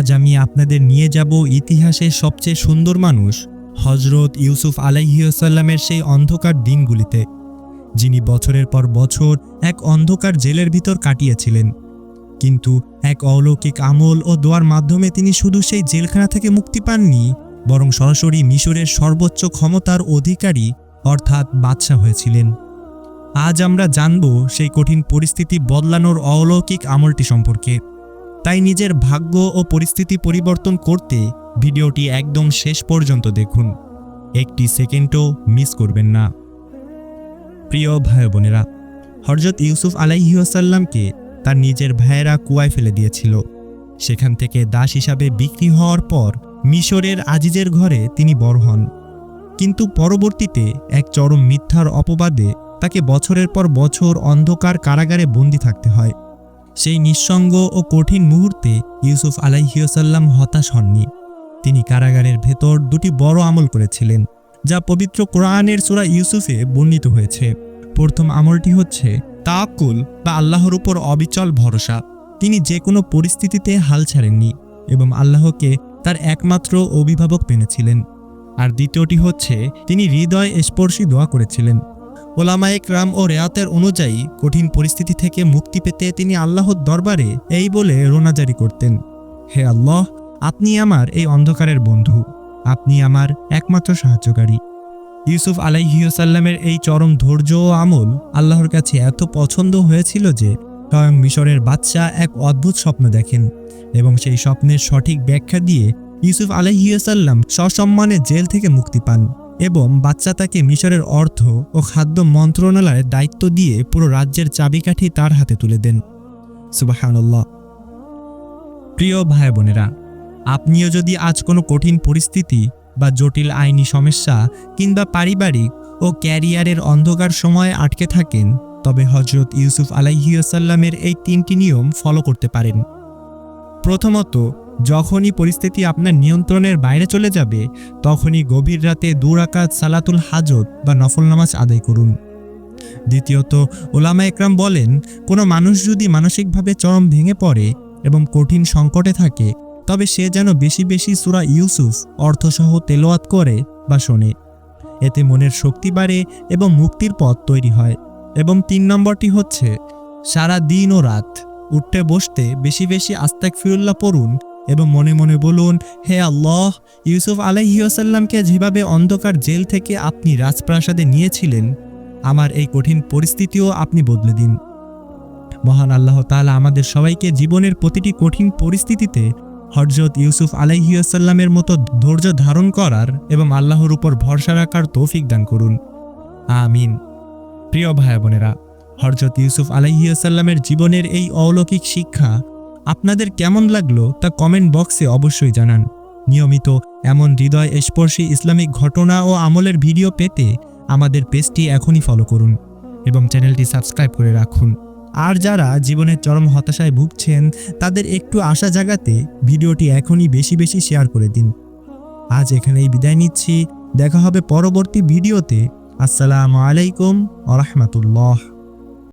আজ আমি আপনাদের নিয়ে যাব ইতিহাসের সবচেয়ে সুন্দর মানুষ হযরত ইউসুফ আলাইহিসসালামের সেই অন্ধকার দিনগুলিতে, যিনি বছরের পর বছর এক অন্ধকার জেলের ভিতর কাটিয়েছিলেন। কিন্তু এক অলৌকিক আমল ও দোয়ার মাধ্যমে তিনি শুধু সেই জেলখানা থেকে মুক্তি পাননি, বরং সরাসরি মিশরের সর্বোচ্চ ক্ষমতার অধিকারী অর্থাৎ বাদশাহ হয়েছিলেন। আজ আমরা জানব সেই কঠিন পরিস্থিতি বদলানোর অলৌকিক আমলটি সম্পর্কে। তাই নিজের ভাগ্য ও পরিস্থিতি পরিবর্তন করতে ভিডিওটি একদম শেষ পর্যন্ত দেখুন, একটি সেকেন্ডও মিস করবেন না। প্রিয় ভাই বোনেরা, হযরত ইউসুফ আলাইহিসসালামকে তার নিজের ভাইয়েরা কুয়ায় ফেলে দিয়েছিল। সেখান থেকে দাস হিসাবে বিক্রি হওয়ার পর মিশরের আজিজের ঘরে তিনি বড় হন। কিন্তু পরবর্তীতে এক চরম মিথ্যার অপবাদে তাকে বছরের পর বছর অন্ধকার কারাগারে বন্দী থাকতে হয়। সেই নিঃসঙ্গ ও কঠিন মুহূর্তে ইউসুফ আলাইহিসসালাম হতাশ হননি। তিনি কারাগারের ভেতর দুটি বড় আমল করেছিলেন, যা পবিত্র কোরআনের সূরা ইউসুফে বর্ণিত হয়েছে। প্রথম আমলটি হচ্ছে তাওয়াক্কুল বা আল্লাহর উপর অবিচল ভরসা। তিনি যে কোনো পরিস্থিতিতে হাল ছাড়েননি এবং আল্লাহকে তার একমাত্র অভিভাবক মেনেছিলেন। আর দ্বিতীয়টি হচ্ছে তিনি হৃদয় স্পর্শী দোয়া করেছিলেন। ওলামায়ে কেরাম ও রেয়াতের অনুযায়ী কঠিন পরিস্থিতি থেকে মুক্তি পেতে তিনি আল্লাহর দরবারে এই বলে রোনাজারি করতেন, হে আল্লাহ, আপনি আমার এই অন্ধকারের বন্ধু, আপনি আমার একমাত্র সাহায্যকারী। ইউসুফ আলাইহিসসালামের এই চরম ধৈর্য ও আমল আল্লাহর কাছে এত পছন্দ হয়েছিল যে স্বয়ং মিশরের বাদশাহ এক অদ্ভুত স্বপ্ন দেখেন এবং সেই স্বপ্নের সঠিক ব্যাখ্যা দিয়ে ইউসুফ আলাইহিসসালাম সসম্মানে জেল থেকে মুক্তি পান এবং বাদশাহ তাকে মিশরের অর্থ ও খাদ্য মন্ত্রণালয়ের দায়িত্ব দিয়ে পুরো রাজ্যের চাবিকাঠি তার হাতে তুলে দেন। সুবহানাল্লাহ। প্রিয় ভাই বোনেরা, আপনিও যদি আজ কোনো কঠিন পরিস্থিতি বা জটিল আইনি সমস্যা কিংবা পারিবারিক ও ক্যারিয়ারের অন্ধকার সময়ে আটকে থাকেন, তবে হযরত ইউসুফ আলাইহিসসালামের এই 3টি নিয়ম ফলো করতে পারেন। প্রথমত, যখনই পরিস্থিতি আপনার নিয়ন্ত্রণের বাইরে চলে যাবে, তখনই গভীর রাতে 2 রাকাত সালাতুল হাজত বা নফল নামাজ আদায় করুন। দ্বিতীয়ত, ওলামায়ে কেরাম বলেন, কোনো মানুষ যদি মানসিকভাবে চরম ভেঙে পড়ে এবং কঠিন সংকটে থাকে, তবে সে যেন বেশি বেশি সূরা ইউসুফ অর্থসহ তেলাওয়াত করে বা শোনে। এতে মনের শক্তি বাড়ে এবং মুক্তির পথ তৈরি হয়। এবং 3 নম্বরটি হচ্ছে সারা দিন ও রাত উঠতে বসতে বেশি বেশি আস্তাগফিরুল্লাহ পড়ুন এবং মনে মনে বলুন, হে আল্লাহ, ইউসুফ আলাইহিসসালামকে যেভাবে অন্ধকার জেল থেকে আপনি রাজপ্রাসাদে নিয়েছিলেন, আমার এই কঠিন পরিস্থিতিও আপনি বদলে দিন। মহান আল্লাহ তাআলা আমাদের সবাইকে জীবনের প্রতিটি কঠিন পরিস্থিতিতে হযরত ইউসুফ আলাইহিসসালামের মতো ধৈর্য ধারণ করার এবং আল্লাহর উপর ভরসা রাখার তৌফিক দান করুন। আমিন। প্রিয় ভাই বোনেরা, হযরত ইউসুফ আলাইহিসসালামের জীবনের এই অলৌকিক শিক্ষা আপনাদের কেমন লাগলো তা কমেন্ট বক্সে অবশ্যই জানান। নিয়মিত এমন হৃদয় স্পর্শী ইসলামিক ঘটনা ও আমলের ভিডিও পেতে আমাদের পেজটি এখনই ফলো করুন এবং চ্যানেলটি সাবস্ক্রাইব করে রাখুন। আর যারা জীবনের চরম হতাশায় ভুগছেন, তাদের একটু আশা জাগাতে ভিডিওটি এখনই বেশি বেশি শেয়ার করে দিন। আজ এখানেই বিদায় নিচ্ছি, দেখা হবে পরবর্তী ভিডিওতে। আসসালামু আলাইকুম ওয়া রাহমাতুল্লাহ।